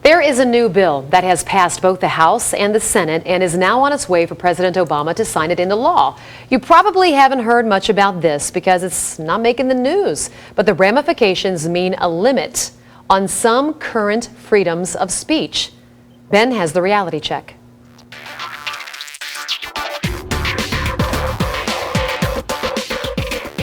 There is a new bill that has passed both the House and the Senate and is now on its way for President Obama to sign it into law. You probably haven't heard much about this because it's not making the news, but the ramifications mean a limit on some current freedoms of speech. Ben has the reality check.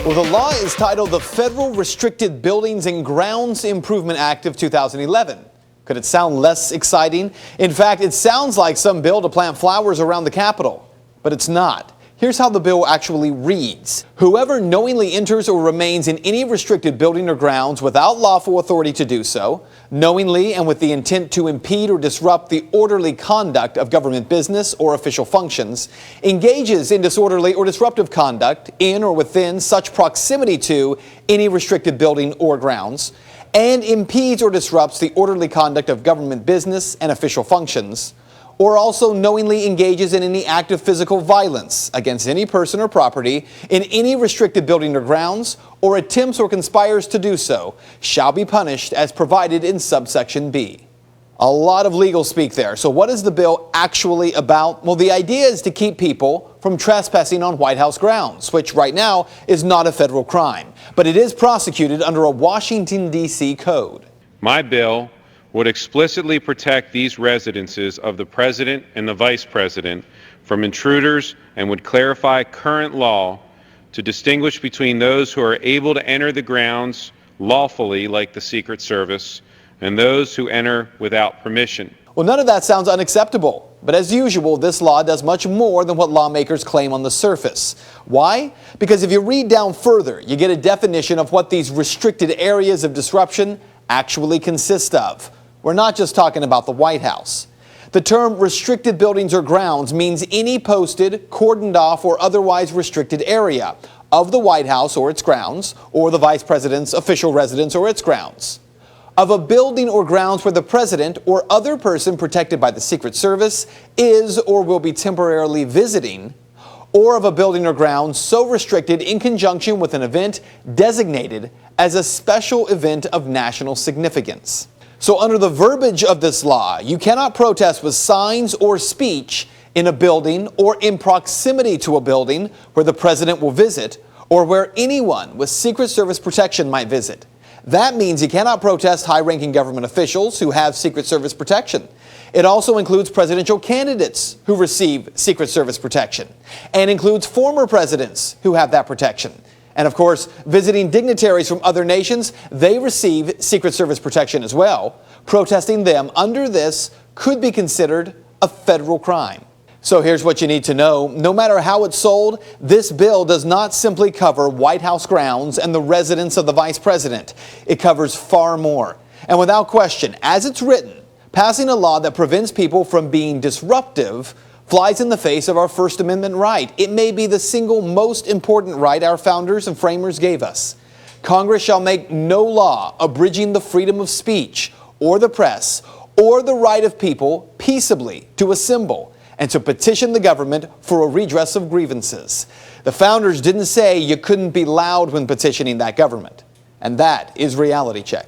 Well, the law is titled the Federal Restricted Buildings and Grounds Improvement Act of 2011. Could it sound less exciting? In fact, it sounds like some bill to plant flowers around the Capitol, but it's not. Here's how the bill actually reads. Whoever knowingly enters or remains in any restricted building or grounds without lawful authority to do so, knowingly and with the intent to impede or disrupt the orderly conduct of government business or official functions, engages in disorderly or disruptive conduct in or within such proximity to any restricted building or grounds, and impedes or disrupts the orderly conduct of government business and official functions, or also knowingly engages in any act of physical violence against any person or property in any restricted building or grounds, or attempts or conspires to do so, shall be punished as provided in subsection B. A lot of legal speak there. So what is the bill actually about? Well, the idea is to keep people from trespassing on White House grounds, which right now is not a federal crime, but it is prosecuted under a Washington, D.C. code. My bill would explicitly protect these residences of the President and the Vice President from intruders and would clarify current law to distinguish between those who are able to enter the grounds lawfully, like the Secret Service, and those who enter without permission. Well, none of that sounds unacceptable. But as usual, this law does much more than what lawmakers claim on the surface. Why? Because if you read down further, you get a definition of what these restricted areas of disruption actually consist of. We're not just talking about the White House. The term restricted buildings or grounds means any posted, cordoned off, or otherwise restricted area of the White House or its grounds, or the Vice President's official residence or its grounds, of a building or grounds where the President or other person protected by the Secret Service is or will be temporarily visiting, or of a building or grounds so restricted in conjunction with an event designated as a special event of national significance. So under the verbiage of this law, you cannot protest with signs or speech in a building or in proximity to a building where the President will visit or where anyone with Secret Service protection might visit. That means you cannot protest high-ranking government officials who have Secret Service protection. It also includes presidential candidates who receive Secret Service protection, and includes former presidents who have that protection. And of course, visiting dignitaries from other nations, they receive Secret Service protection as well. Protesting them under this could be considered a federal crime. So here's what you need to know. No matter how it's sold, this bill does not simply cover White House grounds and the residence of the Vice President. It covers far more. And without question, as it's written, passing a law that prevents people from being disruptive flies in the face of our First Amendment right. It may be the single most important right our founders and framers gave us. Congress shall make no law abridging the freedom of speech or the press or the right of people peaceably to assemble and to petition the government for a redress of grievances. The founders didn't say you couldn't be loud when petitioning that government. And that is Reality Check.